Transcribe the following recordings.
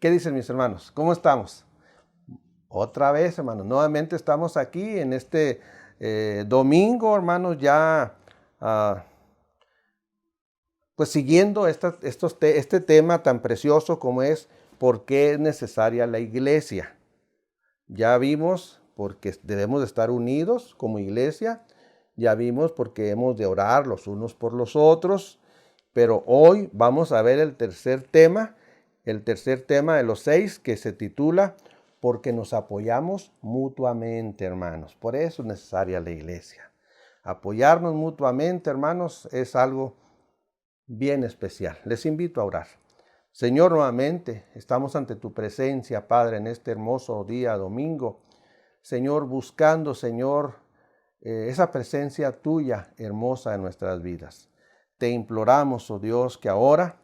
¿Qué dicen mis hermanos? ¿Cómo estamos? Otra vez, hermanos, nuevamente estamos aquí en este domingo, hermanos, ya pues siguiendo este tema tan precioso como es ¿por qué es necesaria la iglesia? Ya vimos porque debemos de estar unidos como iglesia, ya vimos porque hemos de orar los unos por los otros, pero hoy vamos a ver el tercer tema de los 6 que se titula porque nos apoyamos mutuamente, hermanos. Por eso es necesaria la iglesia. Apoyarnos mutuamente, hermanos, es algo bien especial. Les invito a orar. Señor, nuevamente estamos ante tu presencia, Padre, en este hermoso día domingo. Señor, buscando, Señor, esa presencia tuya hermosa en nuestras vidas. Te imploramos, oh Dios, que ahora,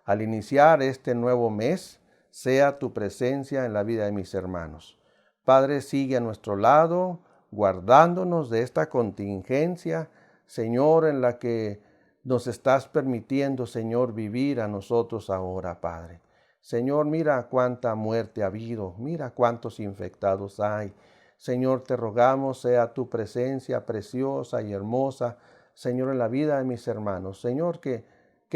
al iniciar este nuevo mes, sea tu presencia en la vida de mis hermanos. Padre, sigue a nuestro lado, guardándonos de esta contingencia, Señor, en la que nos estás permitiendo, Señor, vivir a nosotros ahora, Padre. Señor, mira cuánta muerte ha habido, mira cuántos infectados hay. Señor, te rogamos, sea tu presencia preciosa y hermosa, Señor, en la vida de mis hermanos. Señor, que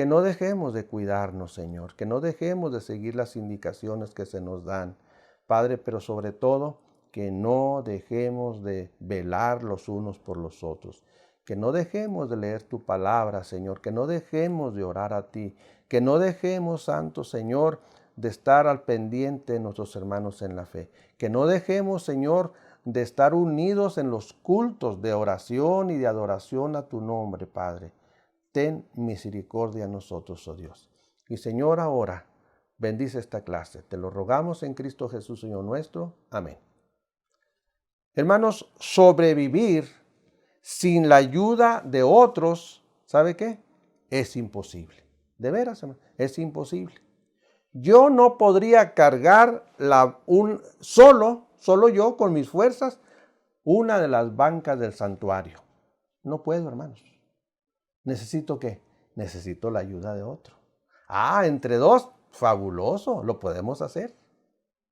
no dejemos de cuidarnos, Señor, que no dejemos de seguir las indicaciones que se nos dan, Padre, pero sobre todo, que no dejemos de velar los unos por los otros. Que no dejemos de leer tu palabra, Señor, que no dejemos de orar a ti, que no dejemos, Santo Señor, de estar al pendiente de nuestros hermanos en la fe, que no dejemos, Señor, de estar unidos en los cultos de oración y de adoración a tu nombre, Padre. Ten misericordia a nosotros, oh Dios. Y Señor, ahora bendice esta clase. Te lo rogamos en Cristo Jesús, Señor nuestro. Amén. Hermanos, sobrevivir sin la ayuda de otros, ¿sabe qué? Es imposible. De veras, hermano, es imposible. Yo no podría cargar solo yo con mis fuerzas, una de las bancas del santuario. No puedo, hermanos. ¿Necesito qué? Necesito la ayuda de otro. Entre dos, fabuloso, lo podemos hacer.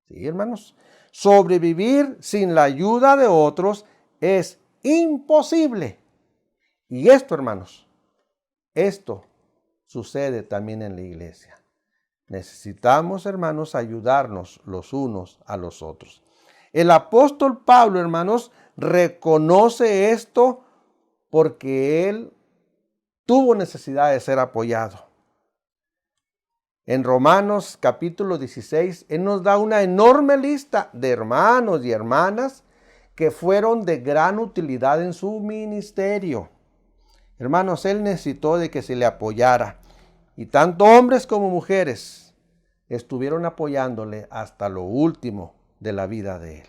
Sí, hermanos. Sobrevivir sin la ayuda de otros es imposible. Y esto, hermanos, esto sucede también en la iglesia. Necesitamos, hermanos, ayudarnos los unos a los otros. El apóstol Pablo, hermanos, reconoce esto porque él tuvo necesidad de ser apoyado. En Romanos capítulo 16, él nos da una enorme lista de hermanos y hermanas que fueron de gran utilidad en su ministerio. Hermanos, él necesitó de que se le apoyara. Y tanto hombres como mujeres estuvieron apoyándole hasta lo último de la vida de él.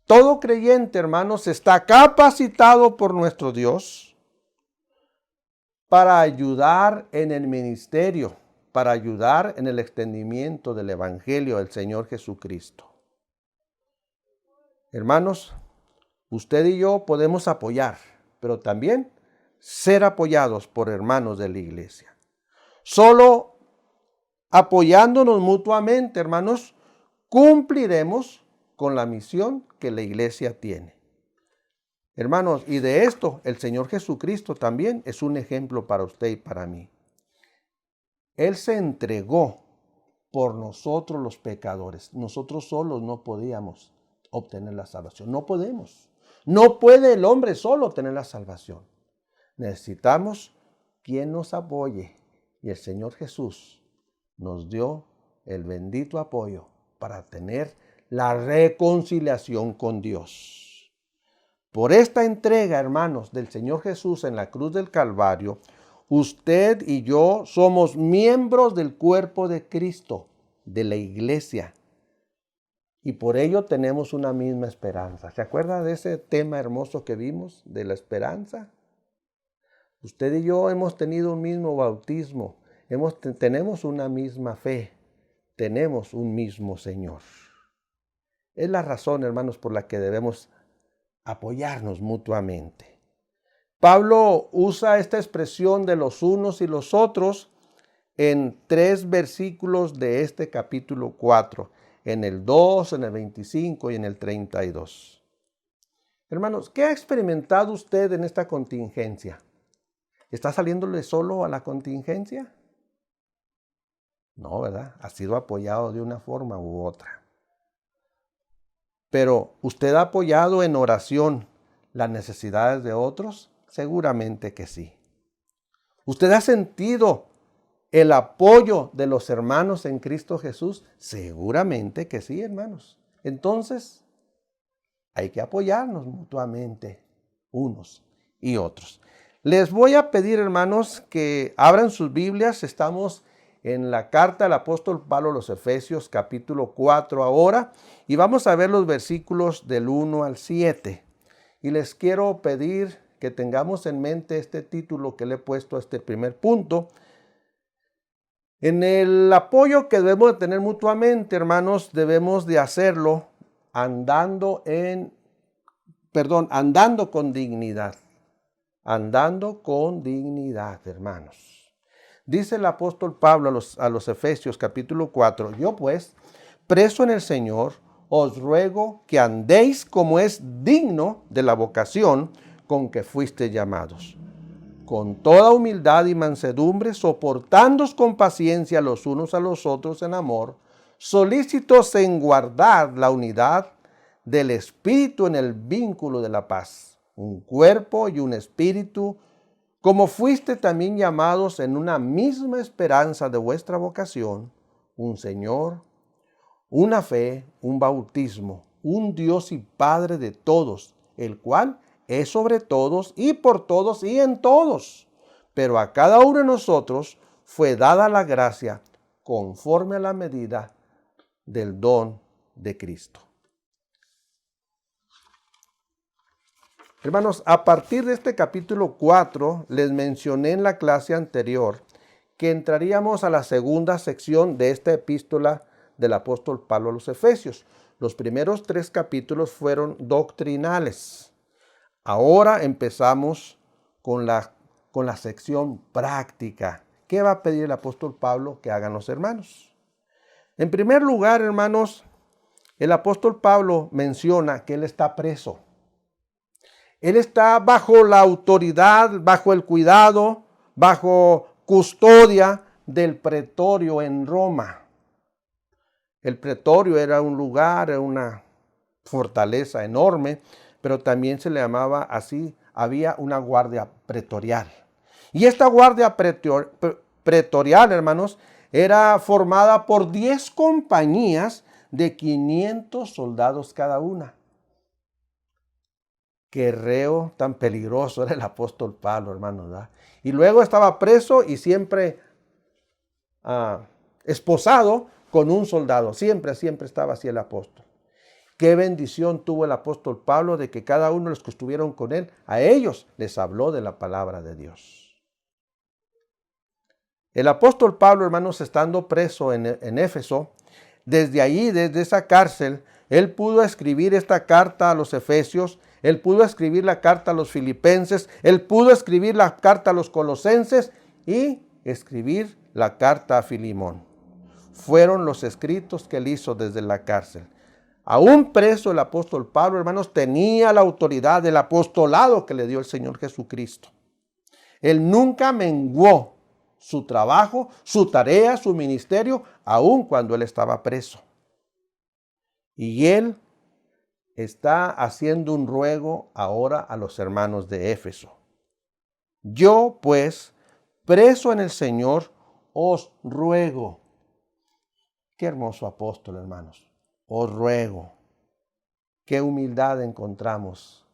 Todo creyente, hermanos, está capacitado por nuestro Dios para ayudar en el ministerio, para ayudar en el extendimiento del Evangelio del Señor Jesucristo. Hermanos, usted y yo podemos apoyar, pero también ser apoyados por hermanos de la iglesia. Solo apoyándonos mutuamente, hermanos, cumpliremos con la misión que la iglesia tiene. Hermanos, y de esto el Señor Jesucristo también es un ejemplo para usted y para mí. Él se entregó por nosotros los pecadores. Nosotros solos no podíamos obtener la salvación. No podemos. No puede el hombre solo tener la salvación. Necesitamos quien nos apoye. Y el Señor Jesús nos dio el bendito apoyo para tener la reconciliación con Dios. Por esta entrega, hermanos, del Señor Jesús en la cruz del Calvario, usted y yo somos miembros del cuerpo de Cristo, de la iglesia. Y por ello tenemos una misma esperanza. ¿Se acuerda de ese tema hermoso que vimos de la esperanza? Usted y yo hemos tenido un mismo bautismo, tenemos una misma fe, tenemos un mismo Señor. Es la razón, hermanos, por la que debemos apoyarnos mutuamente. Pablo usa esta expresión de los unos y los otros en 3 versículos de este capítulo 4, en el 2, en el 25 y en el 32. Hermanos, ¿qué ha experimentado usted en esta contingencia? ¿Está saliéndole solo a la contingencia? No, ¿verdad? Ha sido apoyado de una forma u otra. Pero, ¿usted ha apoyado en oración las necesidades de otros? Seguramente que sí. ¿Usted ha sentido el apoyo de los hermanos en Cristo Jesús? Seguramente que sí, hermanos. Entonces, hay que apoyarnos mutuamente unos y otros. Les voy a pedir, hermanos, que abran sus Biblias. Estamos en la carta del apóstol Pablo a los Efesios, capítulo 4 ahora, y vamos a ver los versículos del 1 al 7. Y les quiero pedir que tengamos en mente este título que le he puesto a este primer punto. En el apoyo que debemos de tener mutuamente, hermanos, debemos de hacerlo andando con dignidad. Andando con dignidad, hermanos. Dice el apóstol Pablo a los Efesios capítulo 4, yo pues, preso en el Señor, os ruego que andéis como es digno de la vocación con que fuisteis llamados, con toda humildad y mansedumbre, soportándoos con paciencia los unos a los otros en amor, solícitos en guardar la unidad del Espíritu en el vínculo de la paz, un cuerpo y un espíritu, como fuiste también llamados en una misma esperanza de vuestra vocación, un Señor, una fe, un bautismo, un Dios y Padre de todos, el cual es sobre todos y por todos y en todos. Pero a cada uno de nosotros fue dada la gracia conforme a la medida del don de Cristo. Hermanos, a partir de este capítulo 4, les mencioné en la clase anterior que entraríamos a la segunda sección de esta epístola del apóstol Pablo a los Efesios. Los primeros 3 capítulos fueron doctrinales. Ahora empezamos con la sección práctica. ¿Qué va a pedir el apóstol Pablo que hagan los hermanos? En primer lugar, hermanos, el apóstol Pablo menciona que él está preso. Él está bajo la autoridad, bajo el cuidado, bajo custodia del pretorio en Roma. El pretorio era un lugar, era una fortaleza enorme, pero también se le llamaba así, había una guardia pretorial. Y esta guardia pretorial, hermanos, era formada por 10 compañías de 500 soldados cada una. Qué reo tan peligroso era el apóstol Pablo, hermanos, ¿verdad? Y luego estaba preso y siempre esposado con un soldado. Siempre estaba así el apóstol. Qué bendición tuvo el apóstol Pablo de que cada uno de los que estuvieron con él, a ellos les habló de la palabra de Dios. El apóstol Pablo, hermanos, estando preso en Éfeso, desde allí, desde esa cárcel, él pudo escribir esta carta a los Efesios, él pudo escribir la carta a los Filipenses, él pudo escribir la carta a los Colosenses y escribir la carta a Filimón. Fueron los escritos que él hizo desde la cárcel. Aún preso el apóstol Pablo, hermanos, tenía la autoridad del apostolado que le dio el Señor Jesucristo. Él nunca menguó su trabajo, su tarea, su ministerio, aun cuando él estaba preso. Y él está haciendo un ruego ahora a los hermanos de Éfeso. Yo, pues, preso en el Señor, os ruego. Qué hermoso apóstol, hermanos. Os ruego. Qué humildad encontramos.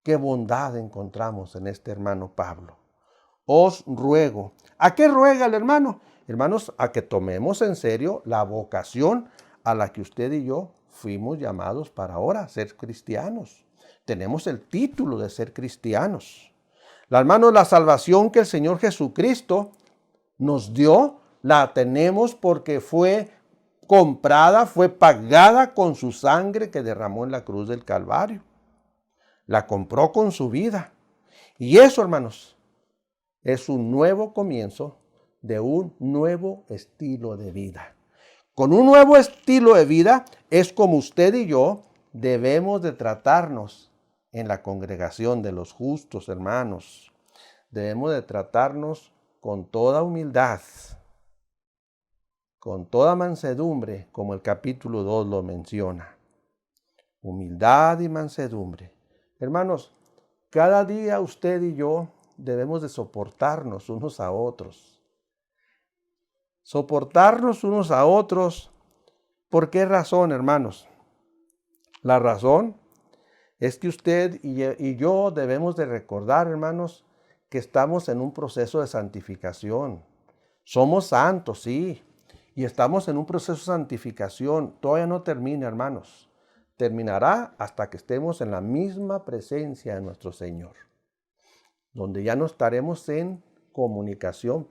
Qué bondad encontramos en este hermano Pablo. Os ruego. ¿A qué ruega el hermano? Hermanos, a que tomemos en serio la vocación a la que usted y yo fuimos llamados para ahora ser cristianos. Tenemos el título de ser cristianos. Hermanos, la salvación que el Señor Jesucristo nos dio, la tenemos porque fue comprada, fue pagada con su sangre que derramó en la cruz del Calvario. La compró con su vida. Y eso, hermanos, es un nuevo comienzo de un nuevo estilo de vida. Con un nuevo estilo de vida es como usted y yo debemos de tratarnos en la congregación de los justos, hermanos. Debemos de tratarnos con toda humildad, con toda mansedumbre, como el capítulo 2 lo menciona. Humildad y mansedumbre. Hermanos, cada día usted y yo debemos de soportarnos unos a otros. Soportarnos unos a otros. ¿Por qué razón, hermanos? La razón es que usted y yo debemos de recordar, hermanos, que estamos en un proceso de santificación. Somos santos, sí, y estamos en un proceso de santificación. Todavía no termina, hermanos. Terminará hasta que estemos en la misma presencia de nuestro Señor, donde ya no estaremos en comunicación,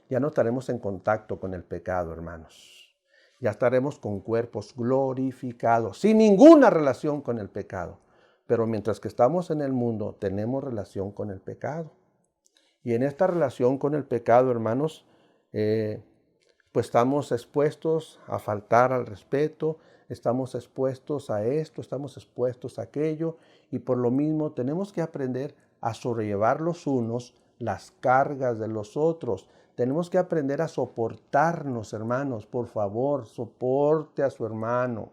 ya no estaremos en contacto con el pecado, hermanos. Ya estaremos con cuerpos glorificados, sin ninguna relación con el pecado. Pero mientras que estamos en el mundo, tenemos relación con el pecado. Y en esta relación con el pecado, hermanos, pues estamos expuestos a faltar al respeto, estamos expuestos a esto, estamos expuestos a aquello, y por lo mismo tenemos que aprender a sobrellevar los unos las cargas de los otros. Tenemos que aprender a soportarnos, hermanos. Por favor, soporte a su hermano.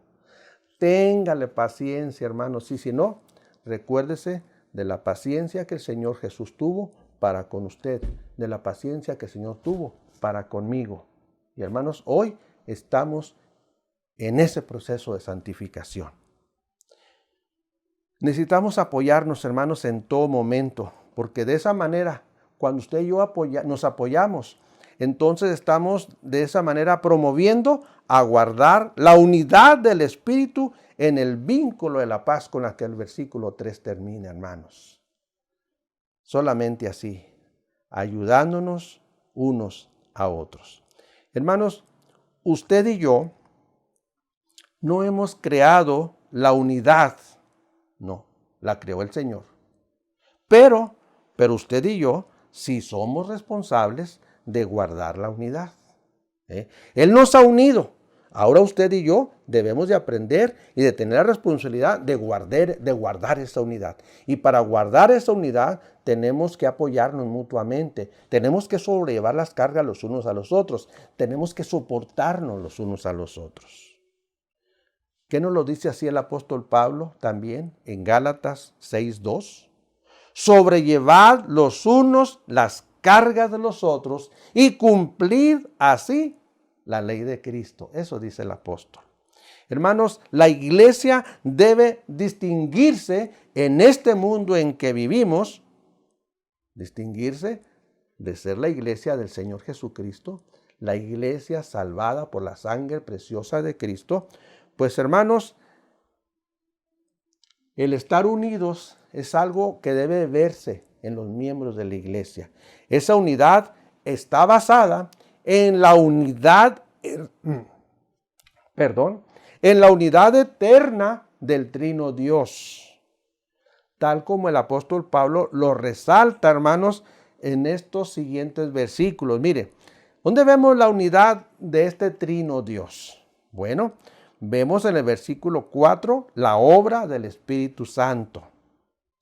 Téngale paciencia, hermanos. Y si no, recuérdese de la paciencia que el Señor Jesús tuvo para con usted, de la paciencia que el Señor tuvo para conmigo. Y hermanos, hoy estamos en ese proceso de santificación. Necesitamos apoyarnos, hermanos, en todo momento, porque de esa manera, cuando usted y yo nos apoyamos, entonces estamos de esa manera promoviendo a guardar la unidad del Espíritu en el vínculo de la paz con la que el versículo 3 termina, hermanos. Solamente así, ayudándonos unos a otros. Hermanos, usted y yo no hemos creado la unidad, no, la creó el Señor. Pero usted y yo sí somos responsables de guardar la unidad. Él nos ha unido. Ahora usted y yo debemos de aprender y de tener la responsabilidad de guardar esa unidad. Y para guardar esa unidad tenemos que apoyarnos mutuamente. Tenemos que sobrellevar las cargas los unos a los otros. Tenemos que soportarnos los unos a los otros. ¿Qué nos lo dice así el apóstol Pablo también en Gálatas 6:2? Sobrellevad los unos las cargas de los otros y cumplid así la ley de Cristo. Eso dice el apóstol. Hermanos, la iglesia debe distinguirse en este mundo en que vivimos, distinguirse de ser la iglesia del Señor Jesucristo, la iglesia salvada por la sangre preciosa de Cristo. Pues hermanos, el estar unidos es algo que debe verse en los miembros de la iglesia. Esa unidad está basada en la unidad, en la unidad eterna del Trino Dios. Tal como el apóstol Pablo lo resalta, hermanos, en estos siguientes versículos. Mire, ¿dónde vemos la unidad de este Trino Dios? Bueno, vemos en el versículo 4 la obra del Espíritu Santo.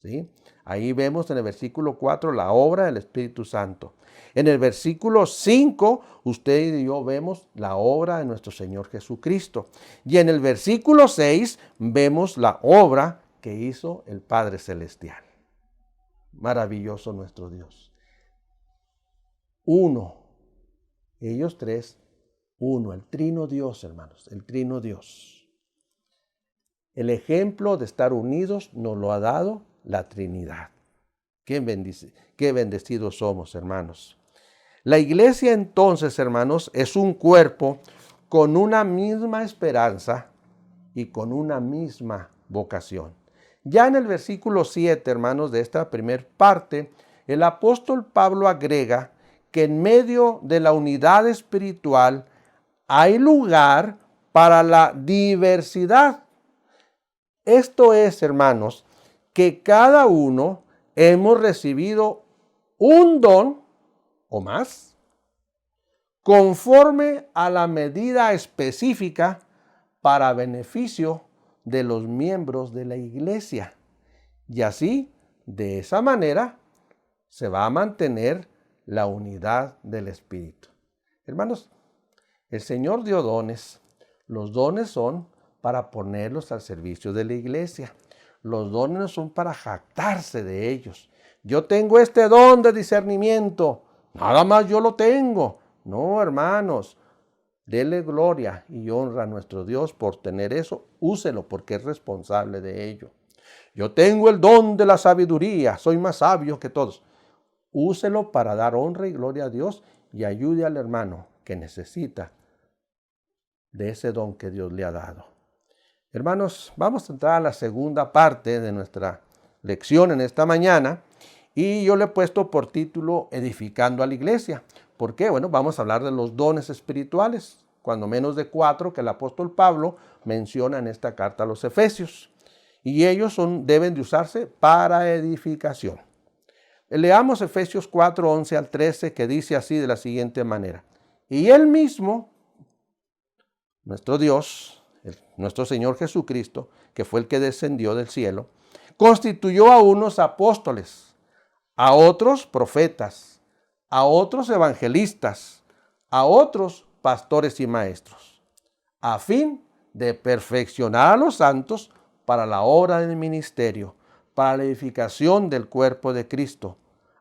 ¿Sí? Ahí vemos en el versículo 4 la obra del Espíritu Santo. En el versículo 5, usted y yo vemos la obra de nuestro Señor Jesucristo. Y en el versículo 6 vemos la obra que hizo el Padre Celestial. Maravilloso nuestro Dios. Uno, ellos tres, uno, el Trino Dios, hermanos, el Trino Dios. El ejemplo de estar unidos nos lo ha dado la Trinidad. Qué bendecidos somos, hermanos. La iglesia entonces, hermanos, es un cuerpo con una misma esperanza y con una misma vocación. Ya en el versículo 7, hermanos, de esta primera parte, el apóstol Pablo agrega que en medio de la unidad espiritual hay lugar para la diversidad. Esto es, hermanos, que cada uno hemos recibido un don o más conforme a la medida específica para beneficio de los miembros de la iglesia. Y así, de esa manera, se va a mantener la unidad del Espíritu. Hermanos, el Señor dio dones. Los dones son para ponerlos al servicio de la iglesia. Los dones no son para jactarse de ellos. Yo tengo este don de discernimiento, nada más yo lo tengo. No, hermanos, dele gloria y honra a nuestro Dios por tener eso. Úselo porque es responsable de ello. Yo tengo el don de la sabiduría, soy más sabio que todos. Úselo para dar honra y gloria a Dios y ayude al hermano que necesita de ese don que Dios le ha dado. Hermanos, vamos a entrar a la segunda parte de nuestra lección en esta mañana y yo le he puesto por título Edificando a la Iglesia. ¿Por qué? Bueno, vamos a hablar de los dones espirituales, cuando menos de 4 que el apóstol Pablo menciona en esta carta a los Efesios. Y ellos deben de usarse para edificación. Leamos Efesios 4, 11 al 13, que dice así de la siguiente manera. Y él mismo, nuestro Dios, nuestro Señor Jesucristo, que fue el que descendió del cielo, constituyó a unos apóstoles, a otros profetas, a otros evangelistas, a otros pastores y maestros, a fin de perfeccionar a los santos para la obra del ministerio, para la edificación del cuerpo de Cristo,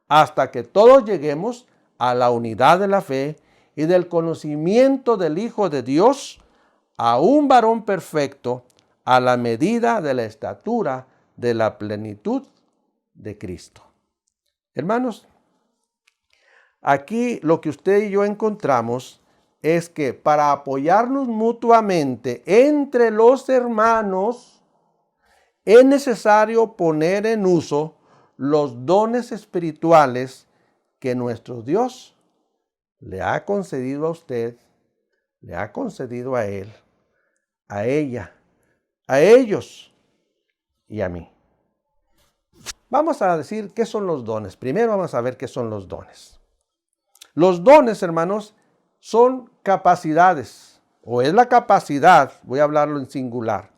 hasta que todos lleguemos a la unidad de la fe y del conocimiento del Hijo de Dios, a un varón perfecto, a la medida de la estatura de la plenitud de Cristo. Hermanos, aquí lo que usted y yo encontramos es que para apoyarnos mutuamente entre los hermanos, es necesario poner en uso los dones espirituales que nuestro Dios le ha concedido a usted, le ha concedido a él, a ella, a ellos y a mí. Vamos a decir qué son los dones. Primero vamos a ver qué son los dones. Los dones, hermanos, son capacidades, o es la capacidad, voy a hablarlo en singular,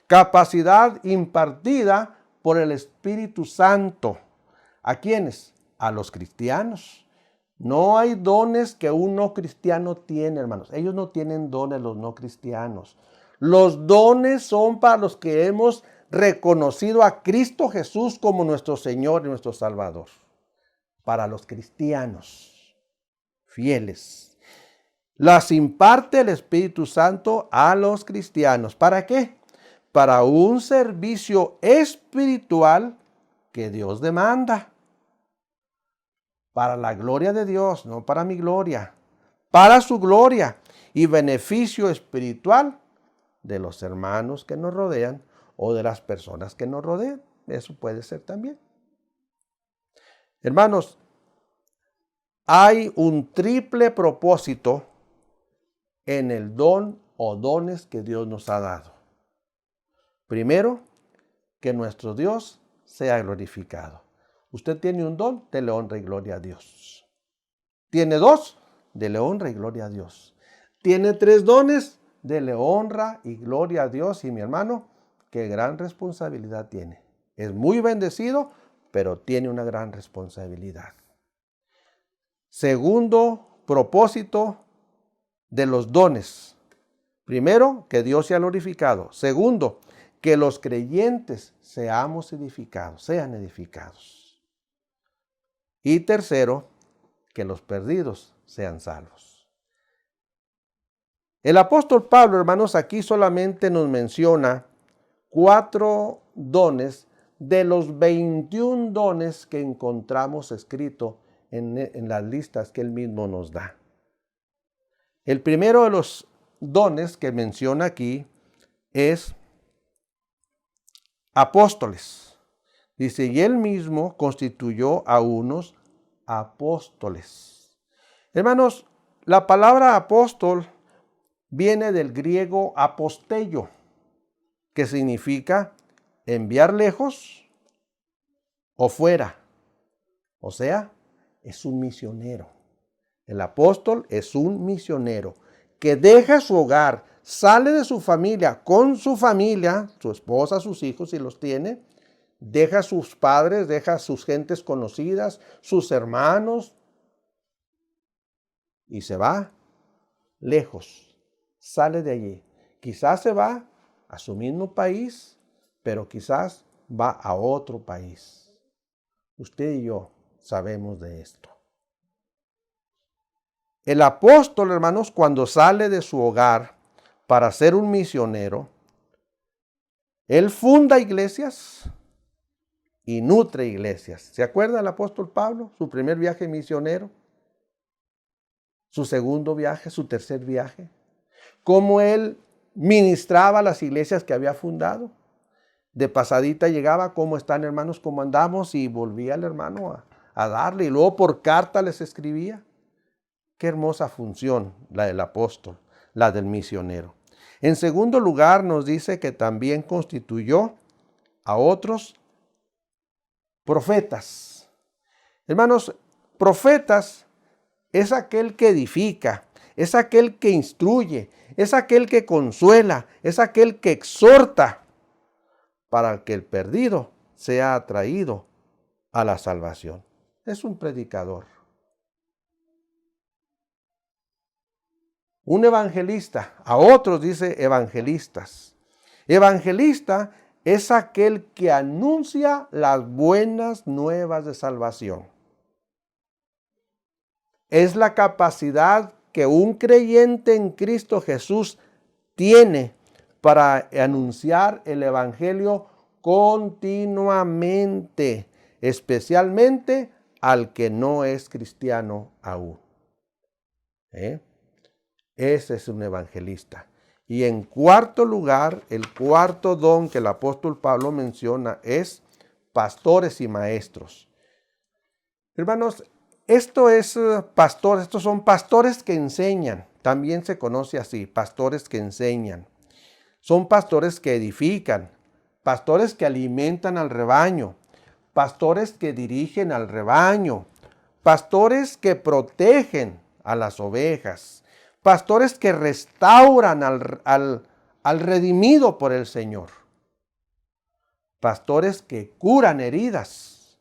capacidad impartida por el Espíritu Santo. ¿A quiénes? A los cristianos. No hay dones que un no cristiano tiene, hermanos. Ellos no tienen dones, los no cristianos. Los dones son para los que hemos reconocido a Cristo Jesús como nuestro Señor y nuestro Salvador. Para los cristianos fieles. Las imparte el Espíritu Santo a los cristianos. ¿Para qué? Para un servicio espiritual que Dios demanda. Para la gloria de Dios, no para mi gloria. Para su gloria y beneficio espiritual de los hermanos que nos rodean o de las personas que nos rodean. Eso puede ser también. Hermanos, hay un triple propósito en el don o dones que Dios nos ha dado. Primero, que nuestro Dios sea glorificado. Usted tiene un don, dele honra y gloria a Dios. Tiene 2, dele honra y gloria a Dios. Tiene 3 dones, dele honra y gloria a Dios. Y mi hermano, qué gran responsabilidad tiene. Es muy bendecido, pero tiene una gran responsabilidad. Segundo propósito de los dones. Primero, que Dios sea glorificado. Segundo, que los creyentes seamos edificados, sean edificados. Y tercero, que los perdidos sean salvos. El apóstol Pablo, hermanos, aquí solamente nos menciona 4 dones de los 21 dones que encontramos escritos en las listas que él mismo nos da. El primero de los dones que menciona aquí es apóstoles. Dice, y él mismo constituyó a unos apóstoles. Hermanos, la palabra apóstol viene del griego apostello, que significa enviar lejos o fuera. O sea, es un misionero. El apóstol es un misionero que deja su hogar, sale de su familia, con su familia, su esposa, sus hijos, si los tiene, deja a sus padres, deja a sus gentes conocidas, sus hermanos, y se va lejos, sale de allí. Quizás se va a su mismo país, pero quizás va a otro país. Usted y yo sabemos de esto. El apóstol, hermanos, cuando sale de su hogar para ser un misionero, él funda iglesias y nutre iglesias. ¿Se acuerda el apóstol Pablo? Su primer viaje misionero, su segundo viaje, su tercer viaje. Cómo él ministraba las iglesias que había fundado. De pasadita llegaba, ¿cómo están, hermanos? ¿Cómo andamos? Y volvía el hermano a darle. Y luego por carta les escribía. Qué hermosa función la del apóstol, la del misionero. En segundo lugar, nos dice que también constituyó a otros profetas. Hermanos, profetas es aquel que edifica, es aquel que instruye, es aquel que consuela, es aquel que exhorta para que el perdido sea atraído a la salvación. Es un predicador. Un evangelista, a otros dice evangelistas. Evangelista es aquel que anuncia las buenas nuevas de salvación. Es la capacidad que un creyente en Cristo Jesús tiene para anunciar el evangelio continuamente, especialmente al que no es cristiano aún. Ese es un evangelista. Y en cuarto lugar, el cuarto don que el apóstol Pablo menciona es pastores y maestros. Hermanos, estos son pastores que enseñan. También se conoce así, pastores que enseñan. Son pastores que edifican, pastores que alimentan al rebaño, pastores que dirigen al rebaño, pastores que protegen a las ovejas, pastores que restauran al redimido por el Señor, pastores que curan heridas,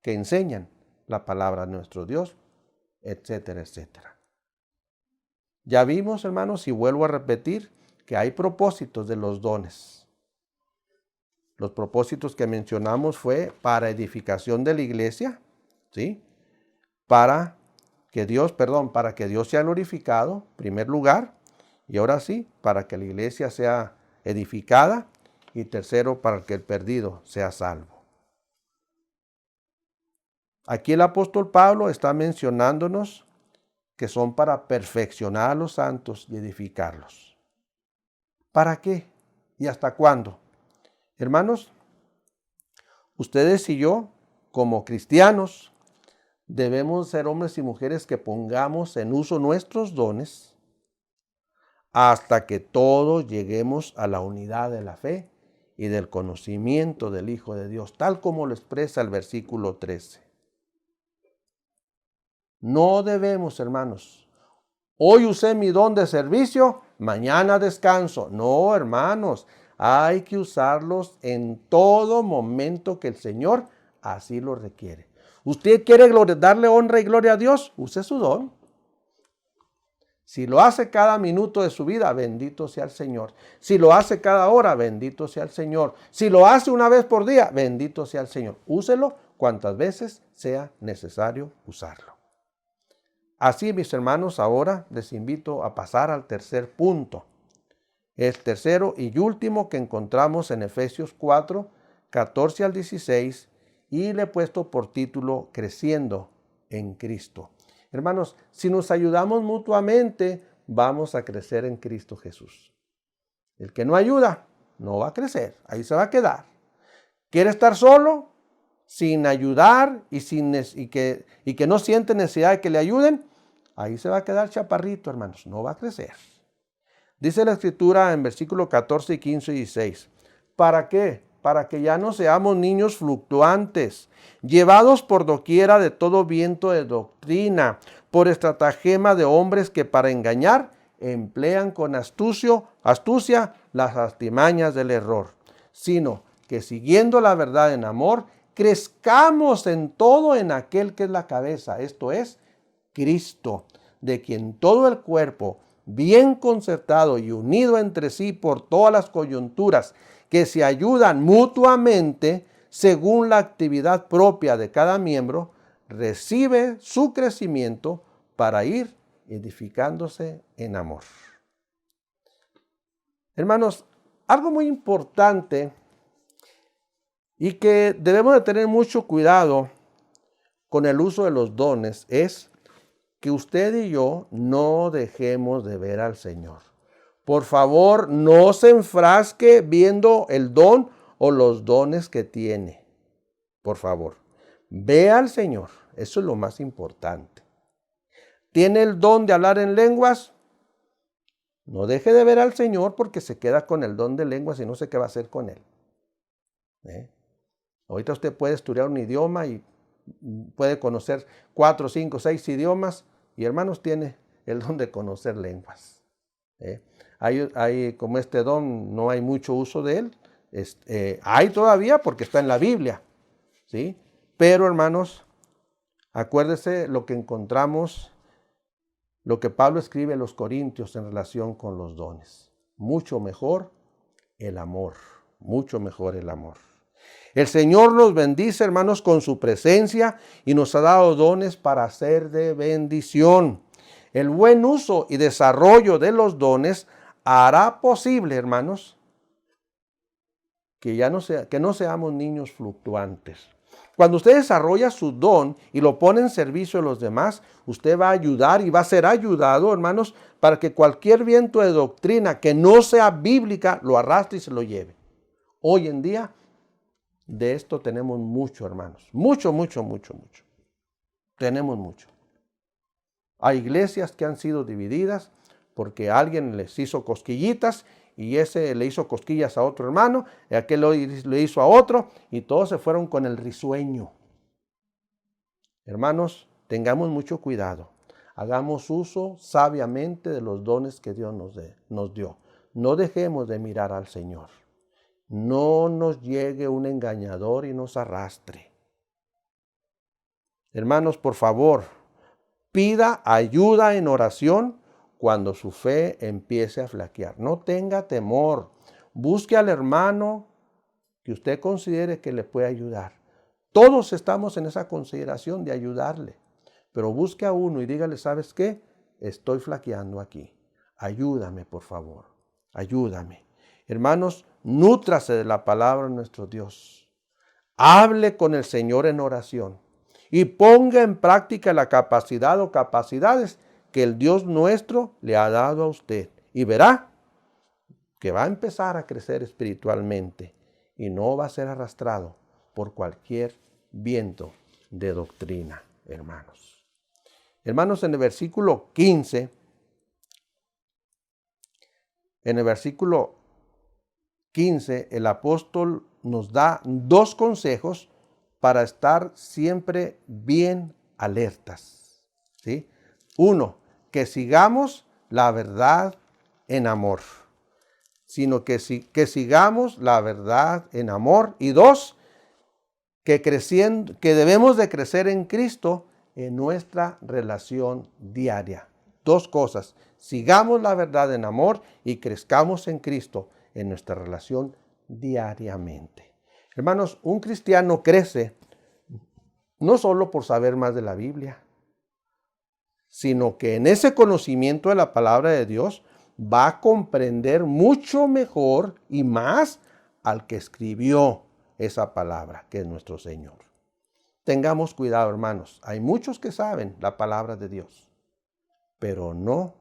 que enseñan la palabra de nuestro Dios, etcétera, etcétera. Ya vimos, hermanos, y vuelvo a repetir, que hay propósitos de los dones. Los propósitos que mencionamos fue para edificación de la iglesia, ¿sí? Para que Dios sea glorificado, en primer lugar, y ahora sí, para que la iglesia sea edificada, y tercero, para que el perdido sea salvo. Aquí el apóstol Pablo está mencionándonos que son para perfeccionar a los santos y edificarlos. ¿Para qué? ¿Y hasta cuándo? Hermanos, ustedes y yo, como cristianos, debemos ser hombres y mujeres que pongamos en uso nuestros dones hasta que todos lleguemos a la unidad de la fe y del conocimiento del Hijo de Dios, tal como lo expresa el versículo 13. No debemos, hermanos, hoy usé mi don de servicio, mañana descanso. No, hermanos, hay que usarlos en todo momento que el Señor así lo requiere. ¿Usted quiere darle honra y gloria a Dios? Use su don. Si lo hace cada minuto de su vida, bendito sea el Señor. Si lo hace cada hora, bendito sea el Señor. Si lo hace una vez por día, bendito sea el Señor. Úselo cuantas veces sea necesario usarlo. Así, mis hermanos, ahora les invito a pasar al tercer punto. El tercero y último que encontramos en Efesios 4, 14 al 16, y le he puesto por título Creciendo en Cristo. Hermanos, si nos ayudamos mutuamente, vamos a crecer en Cristo Jesús. El que no ayuda, no va a crecer, ahí se va a quedar. ¿Quiere estar solo? Sin ayudar y que no siente necesidad de que le ayuden, ahí se va a quedar chaparrito, hermanos, no va a crecer. Dice la Escritura en versículos 14, 15 y 16. ¿Para qué? Para que ya no seamos niños fluctuantes, llevados por doquiera de todo viento de doctrina, por estratagema de hombres que para engañar emplean con astucia las artimañas del error, sino que siguiendo la verdad en amor, crezcamos en todo en aquel que es la cabeza, esto es, Cristo, de quien todo el cuerpo, bien concertado y unido entre sí por todas las coyunturas que se ayudan mutuamente según la actividad propia de cada miembro, recibe su crecimiento para ir edificándose en amor. Hermanos, algo muy importante y que debemos de tener mucho cuidado con el uso de los dones es que usted y yo no dejemos de ver al Señor. Por favor, no se enfrasque viendo el don o los dones que tiene. Por favor, ve al Señor. Eso es lo más importante. ¿Tiene el don de hablar en lenguas? No deje de ver al Señor porque se queda con el don de lenguas y no sé qué va a hacer con él. Ahorita usted puede estudiar un idioma y puede conocer 4, 5, 6 idiomas y hermanos tiene el don de conocer lenguas. Hay como este don no hay mucho uso de él. Hay todavía porque está en la Biblia. ¿Sí? Pero hermanos, acuérdese lo que encontramos, lo que Pablo escribe a los Corintios en relación con los dones. Mucho mejor el amor, mucho mejor el amor. El Señor nos bendice, hermanos, con su presencia y nos ha dado dones para ser de bendición. El buen uso y desarrollo de los dones hará posible, hermanos, que no seamos niños fluctuantes. Cuando usted desarrolla su don y lo pone en servicio de los demás, usted va a ayudar y va a ser ayudado, hermanos, para que cualquier viento de doctrina que no sea bíblica lo arrastre y se lo lleve. Hoy en día, de esto tenemos mucho, hermanos. Mucho. Tenemos mucho. Hay iglesias que han sido divididas porque alguien les hizo cosquillitas y ese le hizo cosquillas a otro hermano, y aquel le hizo a otro, y todos se fueron con el risueño. Hermanos, tengamos mucho cuidado. Hagamos uso sabiamente de los dones que Dios nos dio. No dejemos de mirar al Señor. No nos llegue un engañador y nos arrastre. Hermanos, por favor, pida ayuda en oración cuando su fe empiece a flaquear. No tenga temor. Busque al hermano que usted considere que le puede ayudar. Todos estamos en esa consideración de ayudarle. Pero busque a uno y dígale, ¿sabes qué? Estoy flaqueando aquí. Ayúdame, por favor. Ayúdame. Hermanos, nútrase de la palabra de nuestro Dios. Hable con el Señor en oración y ponga en práctica la capacidad o capacidades que el Dios nuestro le ha dado a usted. Y verá que va a empezar a crecer espiritualmente y no va a ser arrastrado por cualquier viento de doctrina, hermanos. Hermanos, en el versículo 15, el apóstol nos da 2 consejos para estar siempre bien alertas. ¿Sí? 1, que sigamos la verdad en amor. Que sigamos la verdad en amor. Y 2, que debemos de crecer en Cristo en nuestra relación diaria. 2 cosas. Sigamos la verdad en amor y crezcamos en Cristo en nuestra relación diariamente. Hermanos, un cristiano crece no solo por saber más de la Biblia, sino que en ese conocimiento de la palabra de Dios va a comprender mucho mejor y más al que escribió esa palabra, que es nuestro Señor. Tengamos cuidado, hermanos. Hay muchos que saben la palabra de Dios, pero no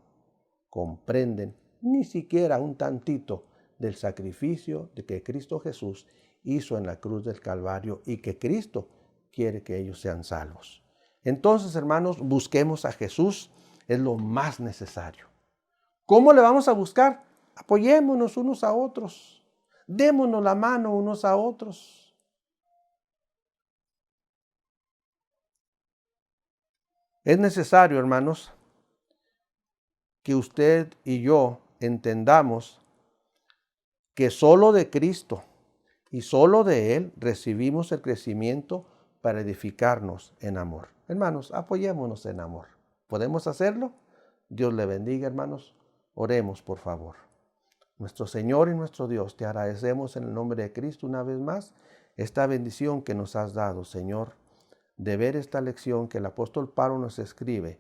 comprenden ni siquiera un tantito del sacrificio de que Cristo Jesús hizo en la cruz del Calvario y que Cristo quiere que ellos sean salvos. Entonces, hermanos, busquemos a Jesús, es lo más necesario. ¿Cómo le vamos a buscar? Apoyémonos unos a otros, démonos la mano unos a otros. Es necesario, hermanos, que usted y yo entendamos que solo de Cristo y solo de Él recibimos el crecimiento para edificarnos en amor. Hermanos, apoyémonos en amor. ¿Podemos hacerlo? Dios le bendiga, hermanos. Oremos, por favor. Nuestro Señor y nuestro Dios, te agradecemos en el nombre de Cristo una vez más esta bendición que nos has dado, Señor, de ver esta lección que el apóstol Pablo nos escribe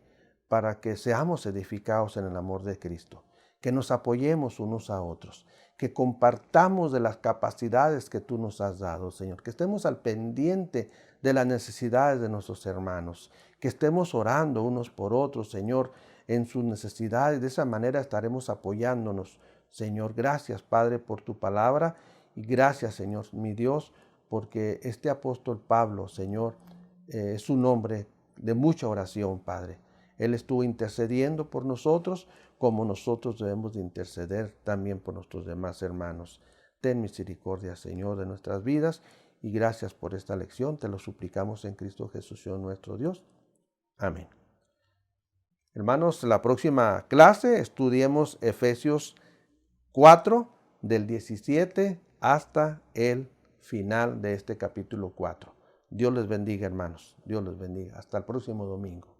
para que seamos edificados en el amor de Cristo, que nos apoyemos unos a otros, que compartamos de las capacidades que tú nos has dado, Señor, que estemos al pendiente de las necesidades de nuestros hermanos, que estemos orando unos por otros, Señor, en sus necesidades. De esa manera estaremos apoyándonos, Señor. Gracias, Padre, por tu palabra y gracias, Señor, mi Dios, porque este apóstol Pablo, Señor, es un hombre de mucha oración, Padre. Él estuvo intercediendo por nosotros, como nosotros debemos de interceder también por nuestros demás hermanos. Ten misericordia, Señor, de nuestras vidas y gracias por esta lección. Te lo suplicamos en Cristo Jesús, Señor nuestro Dios. Amén. Hermanos, la próxima clase estudiemos Efesios 4, del 17 hasta el final de este capítulo 4. Dios les bendiga, hermanos. Dios les bendiga. Hasta el próximo domingo.